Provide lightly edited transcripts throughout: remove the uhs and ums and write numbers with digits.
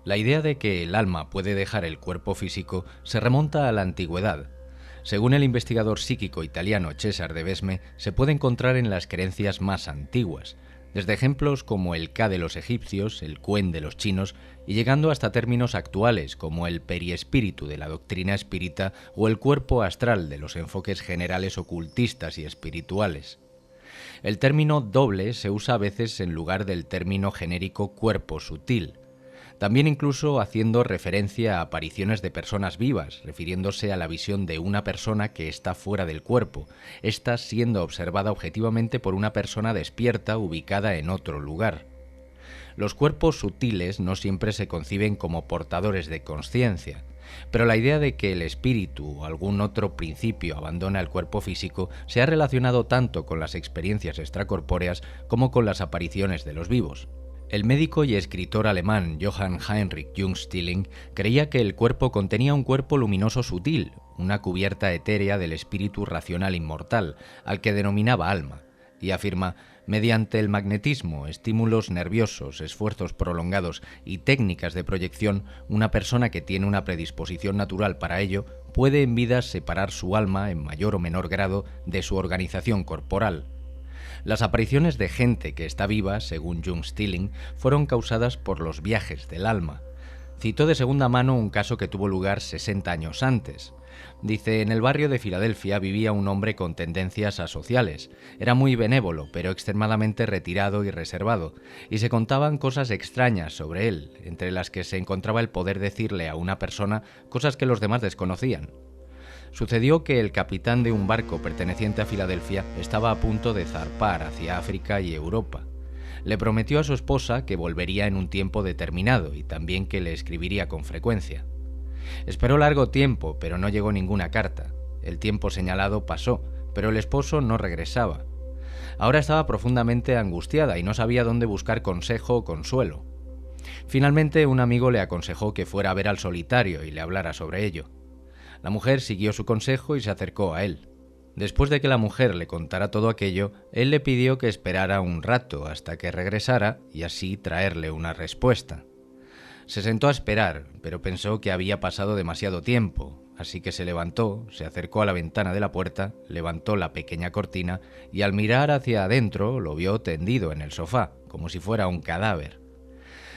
La idea de que el alma puede dejar el cuerpo físico se remonta a la antigüedad. Según el investigador psíquico italiano Cesare de Vesme, se puede encontrar en las creencias más antiguas, desde ejemplos como el Ka de los egipcios, el Quen de los chinos, y llegando hasta términos actuales como el periespíritu de la doctrina espírita o el cuerpo astral de los enfoques generales ocultistas y espirituales. El término doble se usa a veces en lugar del término genérico cuerpo sutil, también incluso haciendo referencia a apariciones de personas vivas, refiriéndose a la visión de una persona que está fuera del cuerpo, ésta siendo observada objetivamente por una persona despierta ubicada en otro lugar. Los cuerpos sutiles no siempre se conciben como portadores de consciencia, pero la idea de que el espíritu o algún otro principio abandona el cuerpo físico se ha relacionado tanto con las experiencias extracorpóreas como con las apariciones de los vivos. El médico y escritor alemán Johann Heinrich Jung Stilling creía que el cuerpo contenía un cuerpo luminoso sutil, una cubierta etérea del espíritu racional inmortal, al que denominaba alma, y afirma: mediante el magnetismo, estímulos nerviosos, esfuerzos prolongados y técnicas de proyección, una persona que tiene una predisposición natural para ello puede en vida separar su alma en mayor o menor grado de su organización corporal. Las apariciones de gente que está viva, según Jung Stilling, fueron causadas por los viajes del alma. Citó de segunda mano un caso que tuvo lugar 60 años antes. Dice: en el barrio de Filadelfia vivía un hombre con tendencias asociales. Era muy benévolo, pero extremadamente retirado y reservado, y se contaban cosas extrañas sobre él, entre las que se encontraba el poder decirle a una persona cosas que los demás desconocían. Sucedió que el capitán de un barco perteneciente a Filadelfia estaba a punto de zarpar hacia África y Europa. Le prometió a su esposa que volvería en un tiempo determinado y también que le escribiría con frecuencia. Esperó largo tiempo, pero no llegó ninguna carta. El tiempo señalado pasó, pero el esposo no regresaba. Ahora estaba profundamente angustiada y no sabía dónde buscar consejo o consuelo. Finalmente, un amigo le aconsejó que fuera a ver al solitario y le hablara sobre ello. La mujer siguió su consejo y se acercó a él. Después de que la mujer le contara todo aquello, él le pidió que esperara un rato hasta que regresara y así traerle una respuesta. Se sentó a esperar, pero pensó que había pasado demasiado tiempo, así que se levantó, se acercó a la ventana de la puerta, levantó la pequeña cortina y al mirar hacia adentro lo vio tendido en el sofá, como si fuera un cadáver.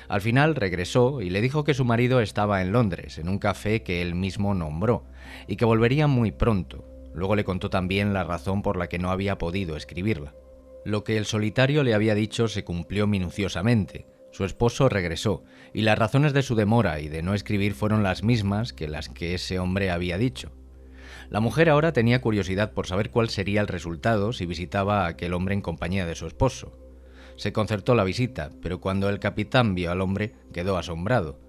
Al final regresó y le dijo que su marido estaba en Londres, en un café que él mismo nombró, y que volvería muy pronto. Luego le contó también la razón por la que no había podido escribirla. Lo que el solitario le había dicho se cumplió minuciosamente. Su esposo regresó, y las razones de su demora y de no escribir fueron las mismas que las que ese hombre había dicho. La mujer ahora tenía curiosidad por saber cuál sería el resultado si visitaba a aquel hombre en compañía de su esposo. Se concertó la visita, pero cuando el capitán vio al hombre, quedó asombrado.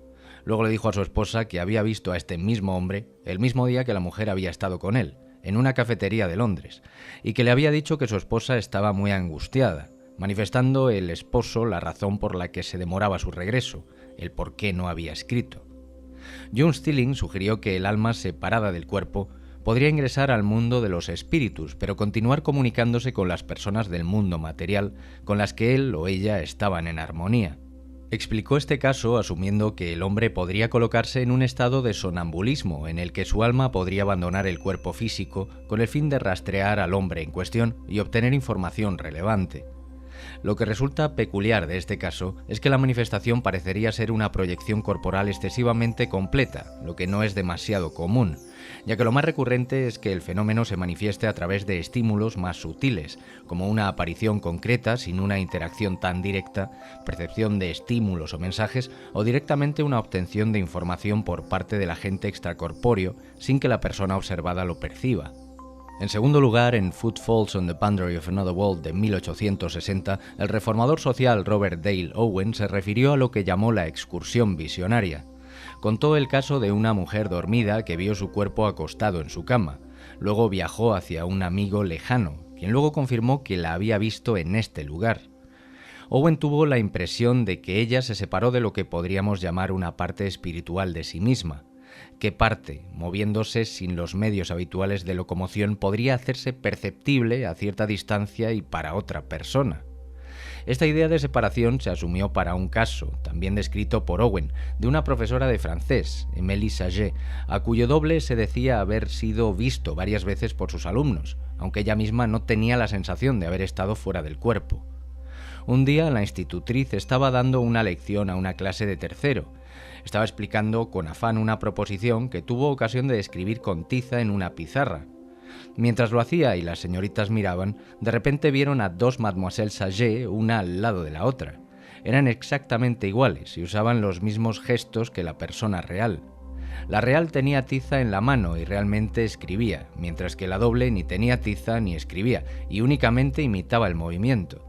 Luego le dijo a su esposa que había visto a este mismo hombre el mismo día que la mujer había estado con él, en una cafetería de Londres, y que le había dicho que su esposa estaba muy angustiada, manifestando el esposo la razón por la que se demoraba su regreso, el por qué no había escrito. Jung Stilling sugirió que el alma separada del cuerpo podría ingresar al mundo de los espíritus, pero continuar comunicándose con las personas del mundo material con las que él o ella estaban en armonía. Explicó este caso asumiendo que el hombre podría colocarse en un estado de sonambulismo en el que su alma podría abandonar el cuerpo físico con el fin de rastrear al hombre en cuestión y obtener información relevante. Lo que resulta peculiar de este caso es que la manifestación parecería ser una proyección corporal excesivamente completa, lo que no es demasiado común, ya que lo más recurrente es que el fenómeno se manifieste a través de estímulos más sutiles, como una aparición concreta sin una interacción tan directa, percepción de estímulos o mensajes, o directamente una obtención de información por parte del agente extracorpóreo sin que la persona observada lo perciba. En segundo lugar, en Footfalls on the Boundary of Another World de 1860, el reformador social Robert Dale Owen se refirió a lo que llamó la excursión visionaria. Contó el caso de una mujer dormida que vio su cuerpo acostado en su cama. Luego viajó hacia un amigo lejano, quien luego confirmó que la había visto en este lugar. Owen tuvo la impresión de que ella se separó de lo que podríamos llamar una parte espiritual de sí misma. ¿Qué parte, moviéndose sin los medios habituales de locomoción, podría hacerse perceptible a cierta distancia y para otra persona? Esta idea de separación se asumió para un caso, también descrito por Owen, de una profesora de francés, Émilie Saget, a cuyo doble se decía haber sido visto varias veces por sus alumnos, aunque ella misma no tenía la sensación de haber estado fuera del cuerpo. Un día la institutriz estaba dando una lección a una clase de tercero. Estaba explicando con afán una proposición que tuvo ocasión de escribir con tiza en una pizarra. Mientras lo hacía y las señoritas miraban, de repente vieron a dos Mademoiselle Saget, una al lado de la otra. Eran exactamente iguales y usaban los mismos gestos que la persona real. La real tenía tiza en la mano y realmente escribía, mientras que la doble ni tenía tiza ni escribía, y únicamente imitaba el movimiento.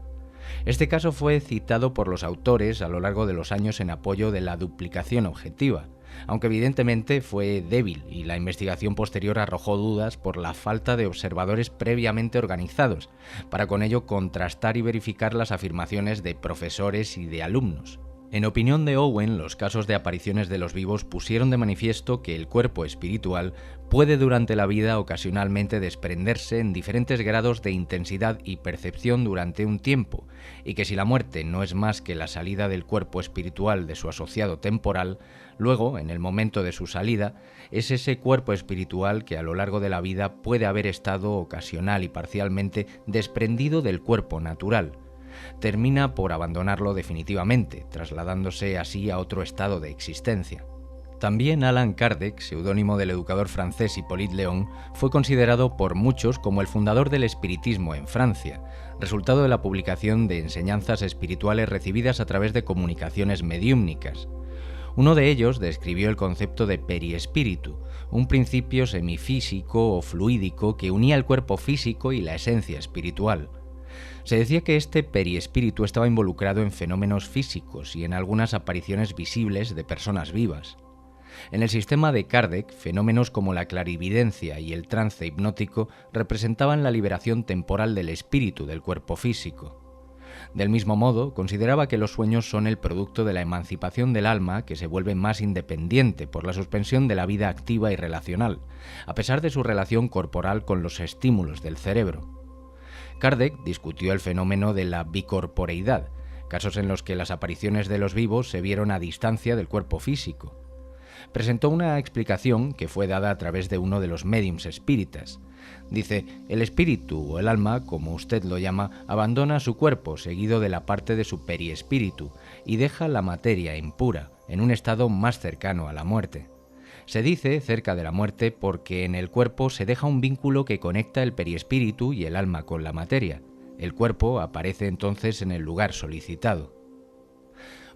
Este caso fue citado por los autores a lo largo de los años en apoyo de la duplicación objetiva, aunque evidentemente fue débil y la investigación posterior arrojó dudas por la falta de observadores previamente organizados, para con ello contrastar y verificar las afirmaciones de profesores y de alumnos. En opinión de Owen, los casos de apariciones de los vivos pusieron de manifiesto que el cuerpo espiritual puede durante la vida ocasionalmente desprenderse en diferentes grados de intensidad y percepción durante un tiempo, y que si la muerte no es más que la salida del cuerpo espiritual de su asociado temporal, luego, en el momento de su salida, es ese cuerpo espiritual que a lo largo de la vida puede haber estado ocasional y parcialmente desprendido del cuerpo natural. Termina por abandonarlo definitivamente, trasladándose así a otro estado de existencia. También Allan Kardec, seudónimo del educador francés Hippolyte Léon, fue considerado por muchos como el fundador del espiritismo en Francia, resultado de la publicación de enseñanzas espirituales recibidas a través de comunicaciones mediúmnicas. Uno de ellos describió el concepto de periespíritu, un principio semifísico o fluídico que unía el cuerpo físico y la esencia espiritual. Se decía que este periespíritu estaba involucrado en fenómenos físicos y en algunas apariciones visibles de personas vivas. En el sistema de Kardec, fenómenos como la clarividencia y el trance hipnótico representaban la liberación temporal del espíritu del cuerpo físico. Del mismo modo, consideraba que los sueños son el producto de la emancipación del alma que se vuelve más independiente por la suspensión de la vida activa y relacional, a pesar de su relación corporal con los estímulos del cerebro. Kardec discutió el fenómeno de la bicorporeidad, casos en los que las apariciones de los vivos se vieron a distancia del cuerpo físico. Presentó una explicación que fue dada a través de uno de los médiums espíritas. Dice: el espíritu o el alma, como usted lo llama, abandona su cuerpo seguido de la parte de su periespíritu y deja la materia impura, en un estado más cercano a la muerte. Se dice cerca de la muerte porque en el cuerpo se deja un vínculo que conecta el periespíritu y el alma con la materia. El cuerpo aparece entonces en el lugar solicitado.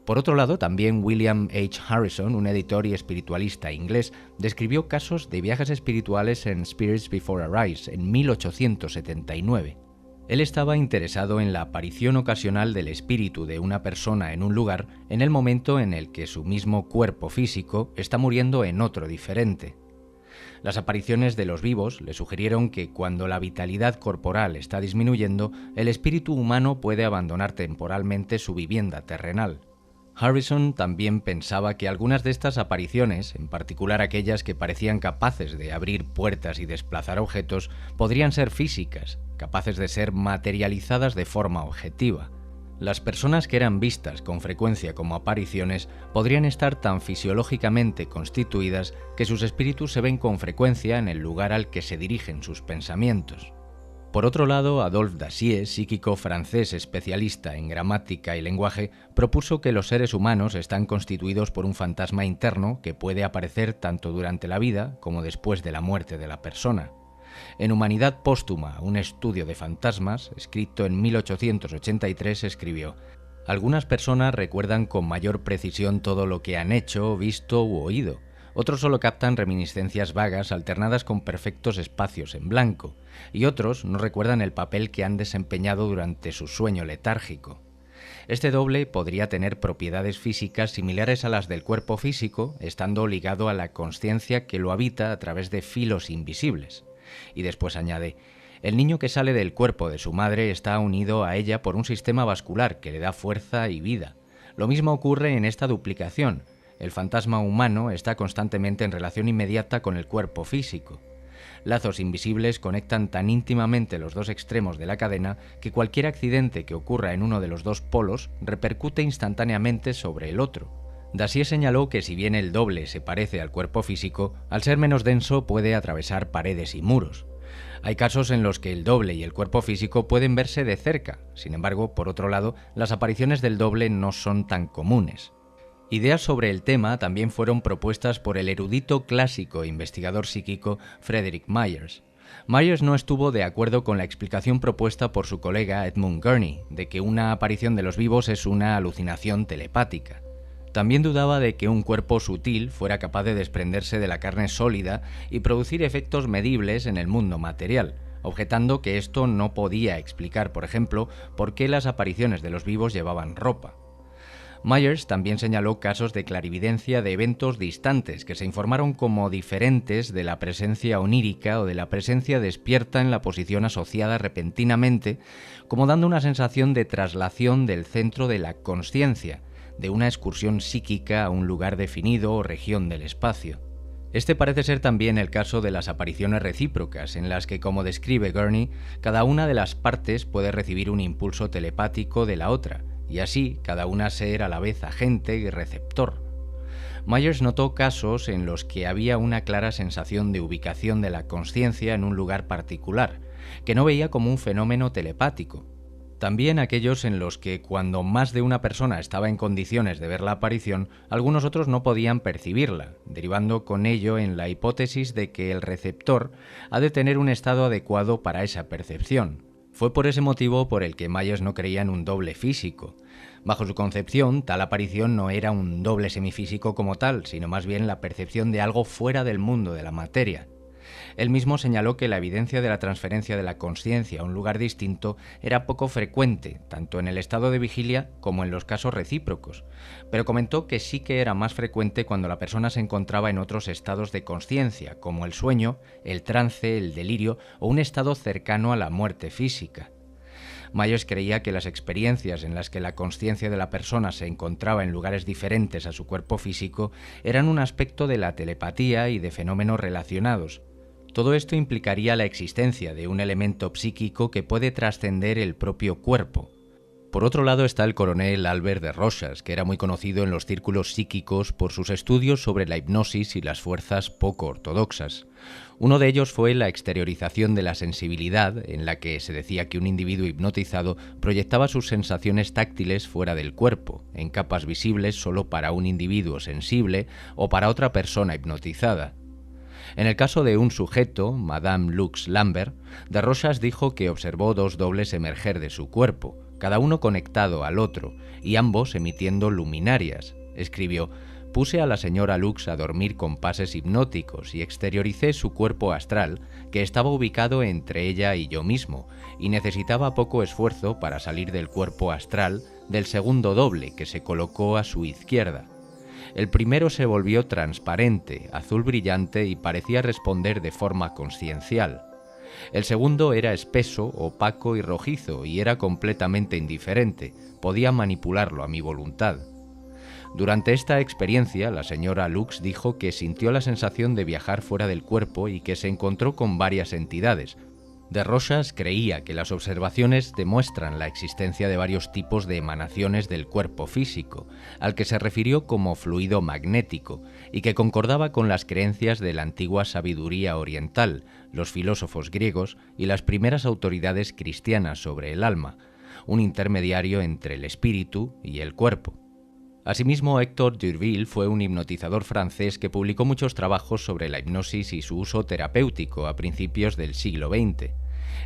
Por otro lado, también William H. Harrison, un editor y espiritualista inglés, describió casos de viajes espirituales en Spirits Before Arise en 1879. Él estaba interesado en la aparición ocasional del espíritu de una persona en un lugar en el momento en el que su mismo cuerpo físico está muriendo en otro diferente. Las apariciones de los vivos le sugirieron que cuando la vitalidad corporal está disminuyendo, el espíritu humano puede abandonar temporalmente su vivienda terrenal. Harrison también pensaba que algunas de estas apariciones, en particular aquellas que parecían capaces de abrir puertas y desplazar objetos, podrían ser físicas, capaces de ser materializadas de forma objetiva. Las personas que eran vistas con frecuencia como apariciones podrían estar tan fisiológicamente constituidas que sus espíritus se ven con frecuencia en el lugar al que se dirigen sus pensamientos. Por otro lado, Adolphe Dacier, psíquico francés especialista en gramática y lenguaje, propuso que los seres humanos están constituidos por un fantasma interno que puede aparecer tanto durante la vida como después de la muerte de la persona. En Humanidad Póstuma, un estudio de fantasmas, escrito en 1883, escribió: algunas personas recuerdan con mayor precisión todo lo que han hecho, visto u oído. Otros solo captan reminiscencias vagas alternadas con perfectos espacios en blanco, y otros no recuerdan el papel que han desempeñado durante su sueño letárgico. Este doble podría tener propiedades físicas similares a las del cuerpo físico, estando ligado a la consciencia que lo habita a través de filos invisibles. Y después añade: el niño que sale del cuerpo de su madre está unido a ella por un sistema vascular que le da fuerza y vida. Lo mismo ocurre en esta duplicación. El fantasma humano está constantemente en relación inmediata con el cuerpo físico. Lazos invisibles conectan tan íntimamente los dos extremos de la cadena que cualquier accidente que ocurra en uno de los dos polos repercute instantáneamente sobre el otro. Dacier señaló que si bien el doble se parece al cuerpo físico, al ser menos denso puede atravesar paredes y muros. Hay casos en los que el doble y el cuerpo físico pueden verse de cerca. Sin embargo, por otro lado, las apariciones del doble no son tan comunes. Ideas sobre el tema también fueron propuestas por el erudito clásico e investigador psíquico Frederick Myers. Myers no estuvo de acuerdo con la explicación propuesta por su colega Edmund Gurney, de que una aparición de los vivos es una alucinación telepática. También dudaba de que un cuerpo sutil fuera capaz de desprenderse de la carne sólida y producir efectos medibles en el mundo material, objetando que esto no podía explicar, por ejemplo, por qué las apariciones de los vivos llevaban ropa. Myers también señaló casos de clarividencia de eventos distantes que se informaron como diferentes de la presencia onírica o de la presencia despierta en la posición asociada repentinamente, como dando una sensación de traslación del centro de la consciencia, de una excursión psíquica a un lugar definido o región del espacio. Este parece ser también el caso de las apariciones recíprocas, en las que, como describe Gurney, cada una de las partes puede recibir un impulso telepático de la otra, y así cada una ser a la vez agente y receptor. Myers notó casos en los que había una clara sensación de ubicación de la consciencia en un lugar particular, que no veía como un fenómeno telepático. También aquellos en los que, cuando más de una persona estaba en condiciones de ver la aparición, algunos otros no podían percibirla, derivando con ello en la hipótesis de que el receptor ha de tener un estado adecuado para esa percepción. Fue por ese motivo por el que Myers no creía en un doble físico. Bajo su concepción, tal aparición no era un doble semifísico como tal, sino más bien la percepción de algo fuera del mundo de la materia. Él mismo señaló que la evidencia de la transferencia de la consciencia a un lugar distinto era poco frecuente, tanto en el estado de vigilia como en los casos recíprocos, pero comentó que sí que era más frecuente cuando la persona se encontraba en otros estados de consciencia, como el sueño, el trance, el delirio o un estado cercano a la muerte física. Myers creía que las experiencias en las que la consciencia de la persona se encontraba en lugares diferentes a su cuerpo físico eran un aspecto de la telepatía y de fenómenos relacionados. Todo esto implicaría la existencia de un elemento psíquico que puede trascender el propio cuerpo. Por otro lado está el coronel Albert de Rochas, que era muy conocido en los círculos psíquicos por sus estudios sobre la hipnosis y las fuerzas poco ortodoxas. Uno de ellos fue la exteriorización de la sensibilidad, en la que se decía que un individuo hipnotizado proyectaba sus sensaciones táctiles fuera del cuerpo, en capas visibles solo para un individuo sensible o para otra persona hipnotizada. En el caso de un sujeto, Madame Lux Lambert, de Rochas dijo que observó dos dobles emerger de su cuerpo, cada uno conectado al otro, y ambos emitiendo luminarias. Escribió: «Puse a la señora Lux a dormir con pases hipnóticos y exterioricé su cuerpo astral, que estaba ubicado entre ella y yo mismo, y necesitaba poco esfuerzo para salir del cuerpo astral del segundo doble que se colocó a su izquierda. El primero se volvió transparente, azul brillante y parecía responder de forma consciencial. El segundo era espeso, opaco y rojizo y era completamente indiferente, podía manipularlo a mi voluntad». Durante esta experiencia, la señora Lux dijo que sintió la sensación de viajar fuera del cuerpo y que se encontró con varias entidades. De Rochas creía que las observaciones demuestran la existencia de varios tipos de emanaciones del cuerpo físico, al que se refirió como fluido magnético, y que concordaba con las creencias de la antigua sabiduría oriental, los filósofos griegos y las primeras autoridades cristianas sobre el alma, un intermediario entre el espíritu y el cuerpo. Asimismo, Héctor D'Urville fue un hipnotizador francés que publicó muchos trabajos sobre la hipnosis y su uso terapéutico a principios del siglo XX.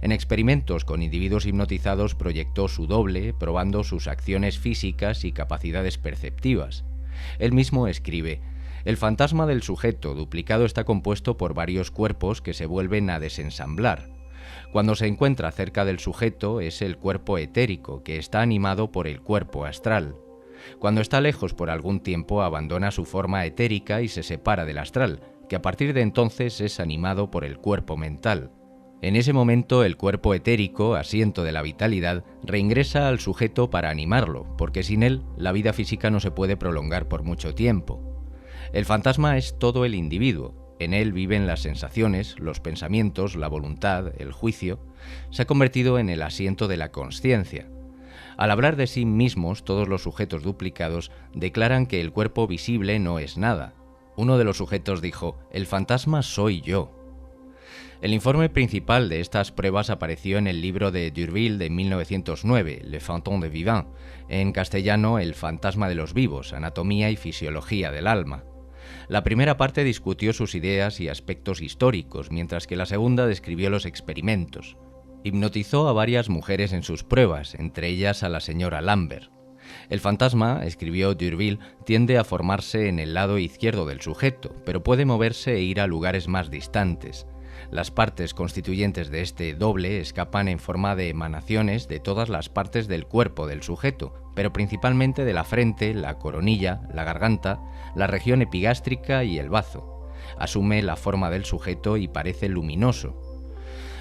En experimentos con individuos hipnotizados proyectó su doble, probando sus acciones físicas y capacidades perceptivas. Él mismo escribe: «El fantasma del sujeto duplicado está compuesto por varios cuerpos que se vuelven a desensamblar. Cuando se encuentra cerca del sujeto es el cuerpo etérico, que está animado por el cuerpo astral. Cuando está lejos por algún tiempo abandona su forma etérica y se separa del astral, que a partir de entonces es animado por el cuerpo mental. En ese momento el cuerpo etérico, asiento de la vitalidad, reingresa al sujeto para animarlo, porque sin él la vida física no se puede prolongar por mucho tiempo. El fantasma es todo el individuo. En él viven las sensaciones, los pensamientos, la voluntad, el juicio. Se ha convertido en el asiento de la consciencia. Al hablar de sí mismos, todos los sujetos duplicados declaran que el cuerpo visible no es nada. Uno de los sujetos dijo: «El fantasma soy yo». El informe principal de estas pruebas apareció en el libro de D'Urville de 1909, Le Fantôme de Vivant, en castellano El fantasma de los vivos, anatomía y fisiología del alma. La primera parte discutió sus ideas y aspectos históricos, mientras que la segunda describió los experimentos. Hipnotizó a varias mujeres en sus pruebas, entre ellas a la señora Lambert. El fantasma, escribió D'Urville, tiende a formarse en el lado izquierdo del sujeto, pero puede moverse e ir a lugares más distantes. Las partes constituyentes de este doble escapan en forma de emanaciones de todas las partes del cuerpo del sujeto, pero principalmente de la frente, la coronilla, la garganta, la región epigástrica y el bazo. Asume la forma del sujeto y parece luminoso.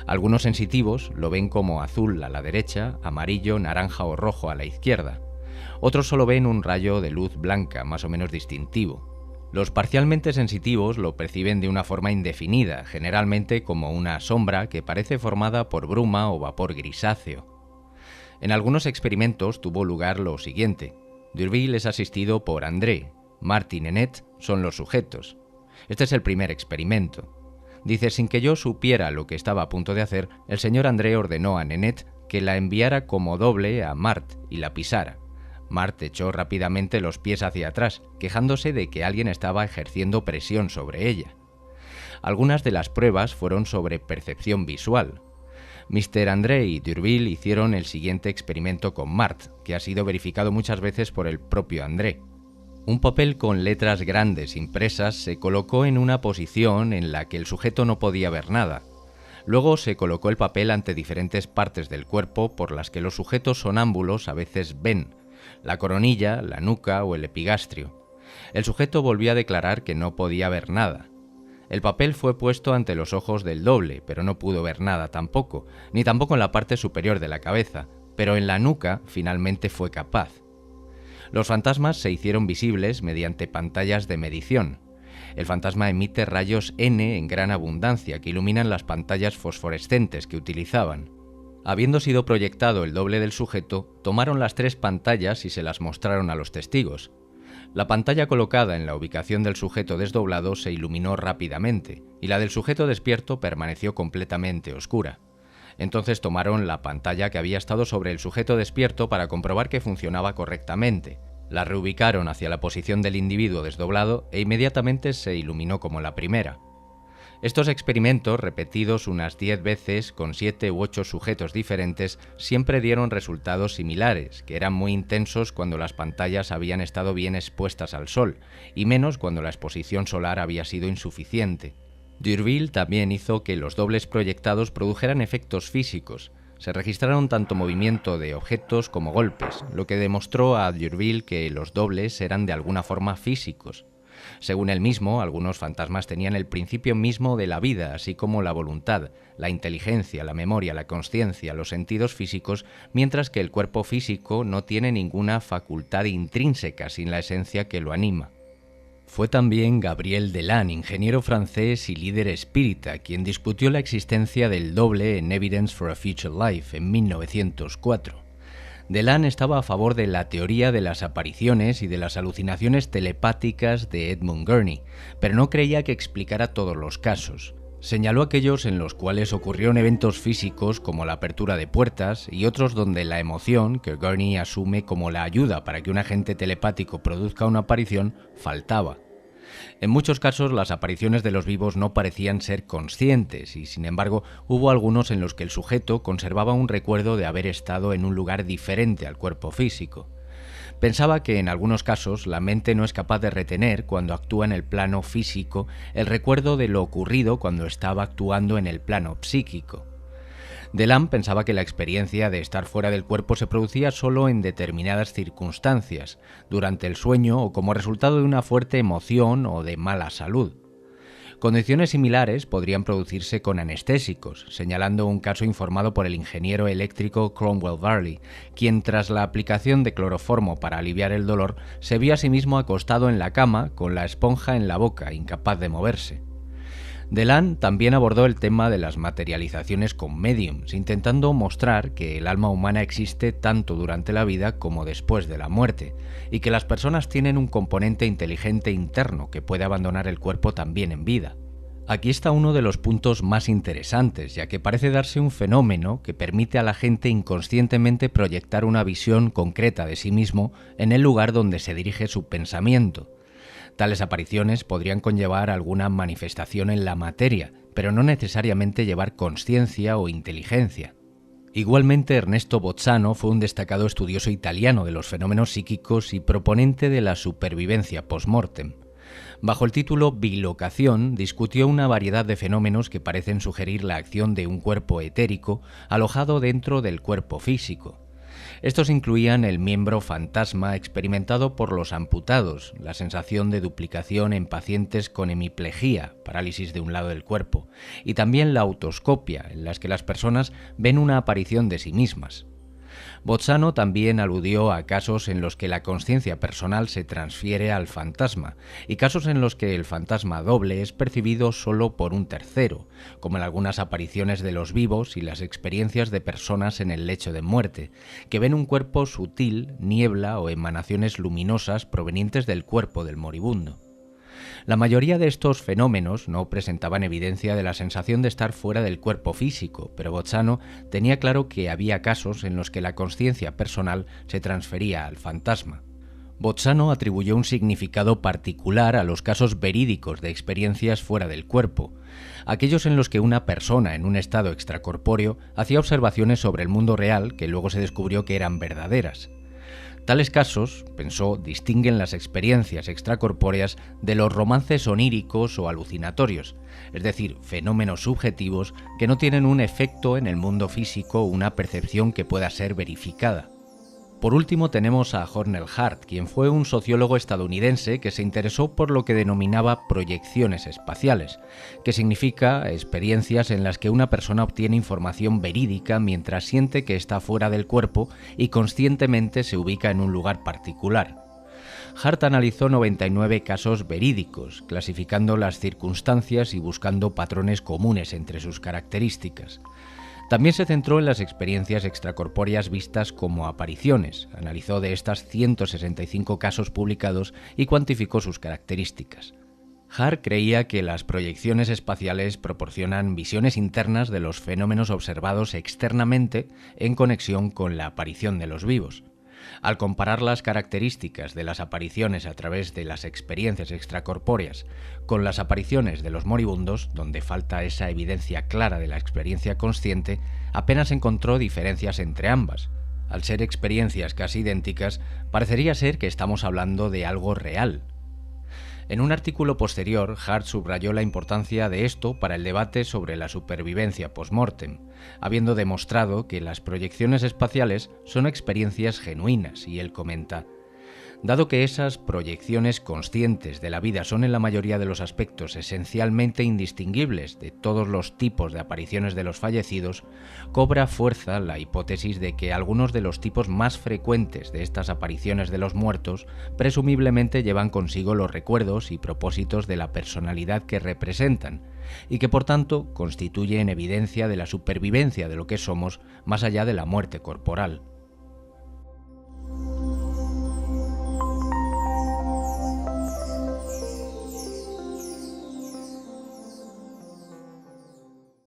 Algunos sensitivos lo ven como azul a la derecha, amarillo, naranja o rojo a la izquierda. Otros solo ven un rayo de luz blanca, más o menos distintivo. Los parcialmente sensitivos lo perciben de una forma indefinida, generalmente como una sombra que parece formada por bruma o vapor grisáceo. En algunos experimentos tuvo lugar lo siguiente. D'Urville es asistido por André. Marthe y Nenette son los sujetos. Este es el primer experimento. Dice: «Sin que yo supiera lo que estaba a punto de hacer, el señor André ordenó a Nenette que la enviara como doble a Marthe y la pisara. Marthe echó rápidamente los pies hacia atrás, quejándose de que alguien estaba ejerciendo presión sobre ella. Algunas de las pruebas fueron sobre percepción visual. Mr. André y D'Urville hicieron el siguiente experimento con Marthe, que ha sido verificado muchas veces por el propio André. Un papel con letras grandes impresas se colocó en una posición en la que el sujeto no podía ver nada. Luego se colocó el papel ante diferentes partes del cuerpo por las que los sujetos sonámbulos a veces ven: la coronilla, la nuca o el epigastrio. El sujeto volvió a declarar que no podía ver nada. El papel fue puesto ante los ojos del doble, pero no pudo ver nada tampoco, ni tampoco en la parte superior de la cabeza, pero en la nuca finalmente fue capaz. Los fantasmas se hicieron visibles mediante pantallas de medición. El fantasma emite rayos N en gran abundancia que iluminan las pantallas fosforescentes que utilizaban. Habiendo sido proyectado el doble del sujeto, tomaron las 3 pantallas y se las mostraron a los testigos. La pantalla colocada en la ubicación del sujeto desdoblado se iluminó rápidamente, y la del sujeto despierto permaneció completamente oscura. Entonces tomaron la pantalla que había estado sobre el sujeto despierto para comprobar que funcionaba correctamente. La reubicaron hacia la posición del individuo desdoblado e inmediatamente se iluminó como la primera. Estos experimentos, repetidos unas 10 veces con 7 u 8 sujetos diferentes, siempre dieron resultados similares, que eran muy intensos cuando las pantallas habían estado bien expuestas al sol, y menos cuando la exposición solar había sido insuficiente. D'Urville también hizo que los dobles proyectados produjeran efectos físicos. Se registraron tanto movimiento de objetos como golpes, lo que demostró a D'Urville que los dobles eran de alguna forma físicos. Según él mismo, algunos fantasmas tenían el principio mismo de la vida, así como la voluntad, la inteligencia, la memoria, la consciencia, los sentidos físicos, mientras que el cuerpo físico no tiene ninguna facultad intrínseca sin la esencia que lo anima. Fue también Gabriel Delanne, ingeniero francés y líder espírita, quien discutió la existencia del doble en Evidence for a Future Life en 1904. Delanne estaba a favor de la teoría de las apariciones y de las alucinaciones telepáticas de Edmund Gurney, pero no creía que explicara todos los casos. Señaló aquellos en los cuales ocurrieron eventos físicos como la apertura de puertas y otros donde la emoción, que Gurney asume como la ayuda para que un agente telepático produzca una aparición, faltaba. En muchos casos las apariciones de los vivos no parecían ser conscientes y, sin embargo, hubo algunos en los que el sujeto conservaba un recuerdo de haber estado en un lugar diferente al cuerpo físico. Pensaba que en algunos casos la mente no es capaz de retener, cuando actúa en el plano físico, el recuerdo de lo ocurrido cuando estaba actuando en el plano psíquico. Delanne pensaba que la experiencia de estar fuera del cuerpo se producía solo en determinadas circunstancias, durante el sueño o como resultado de una fuerte emoción o de mala salud. Condiciones similares podrían producirse con anestésicos, señalando un caso informado por el ingeniero eléctrico Cromwell Varley, quien tras la aplicación de cloroformo para aliviar el dolor, se vio a sí mismo acostado en la cama con la esponja en la boca, incapaz de moverse. Delan también abordó el tema de las materializaciones con médiums, intentando mostrar que el alma humana existe tanto durante la vida como después de la muerte, y que las personas tienen un componente inteligente interno que puede abandonar el cuerpo también en vida. Aquí está uno de los puntos más interesantes, ya que parece darse un fenómeno que permite a la gente inconscientemente proyectar una visión concreta de sí mismo en el lugar donde se dirige su pensamiento. Tales apariciones podrían conllevar alguna manifestación en la materia, pero no necesariamente llevar consciencia o inteligencia. Igualmente, Ernesto Bozzano fue un destacado estudioso italiano de los fenómenos psíquicos y proponente de la supervivencia post-mortem. Bajo el título Bilocación, discutió una variedad de fenómenos que parecen sugerir la acción de un cuerpo etérico alojado dentro del cuerpo físico. Estos incluían el miembro fantasma experimentado por los amputados, la sensación de duplicación en pacientes con hemiplegia, parálisis de un lado del cuerpo, y también la autoscopia, en las que las personas ven una aparición de sí mismas. Bozzano también aludió a casos en los que la consciencia personal se transfiere al fantasma y casos en los que el fantasma doble es percibido solo por un tercero, como en algunas apariciones de los vivos y las experiencias de personas en el lecho de muerte, que ven un cuerpo sutil, niebla o emanaciones luminosas provenientes del cuerpo del moribundo. La mayoría de estos fenómenos no presentaban evidencia de la sensación de estar fuera del cuerpo físico, pero Bozzano tenía claro que había casos en los que la consciencia personal se transfería al fantasma. Bozzano atribuyó un significado particular a los casos verídicos de experiencias fuera del cuerpo, aquellos en los que una persona en un estado extracorpóreo hacía observaciones sobre el mundo real que luego se descubrió que eran verdaderas. Tales casos, pensó, distinguen las experiencias extracorpóreas de los romances oníricos o alucinatorios, es decir, fenómenos subjetivos que no tienen un efecto en el mundo físico o una percepción que pueda ser verificada. Por último tenemos a Hornell Hart, quien fue un sociólogo estadounidense que se interesó por lo que denominaba proyecciones espaciales, que significa experiencias en las que una persona obtiene información verídica mientras siente que está fuera del cuerpo y conscientemente se ubica en un lugar particular. Hart analizó 99 casos verídicos, clasificando las circunstancias y buscando patrones comunes entre sus características. También se centró en las experiencias extracorpóreas vistas como apariciones, analizó de estas 165 casos publicados y cuantificó sus características. Hart creía que las proyecciones espaciales proporcionan visiones internas de los fenómenos observados externamente en conexión con la aparición de los vivos. Al comparar las características de las apariciones a través de las experiencias extracorpóreas con las apariciones de los moribundos, donde falta esa evidencia clara de la experiencia consciente, apenas encontró diferencias entre ambas. Al ser experiencias casi idénticas, parecería ser que estamos hablando de algo real. En un artículo posterior, Hart subrayó la importancia de esto para el debate sobre la supervivencia post-mortem, habiendo demostrado que las proyecciones espaciales son experiencias genuinas, y él comenta: dado que esas proyecciones conscientes de la vida son en la mayoría de los aspectos esencialmente indistinguibles de todos los tipos de apariciones de los fallecidos, cobra fuerza la hipótesis de que algunos de los tipos más frecuentes de estas apariciones de los muertos presumiblemente llevan consigo los recuerdos y propósitos de la personalidad que representan, y que por tanto constituyen evidencia de la supervivencia de lo que somos más allá de la muerte corporal.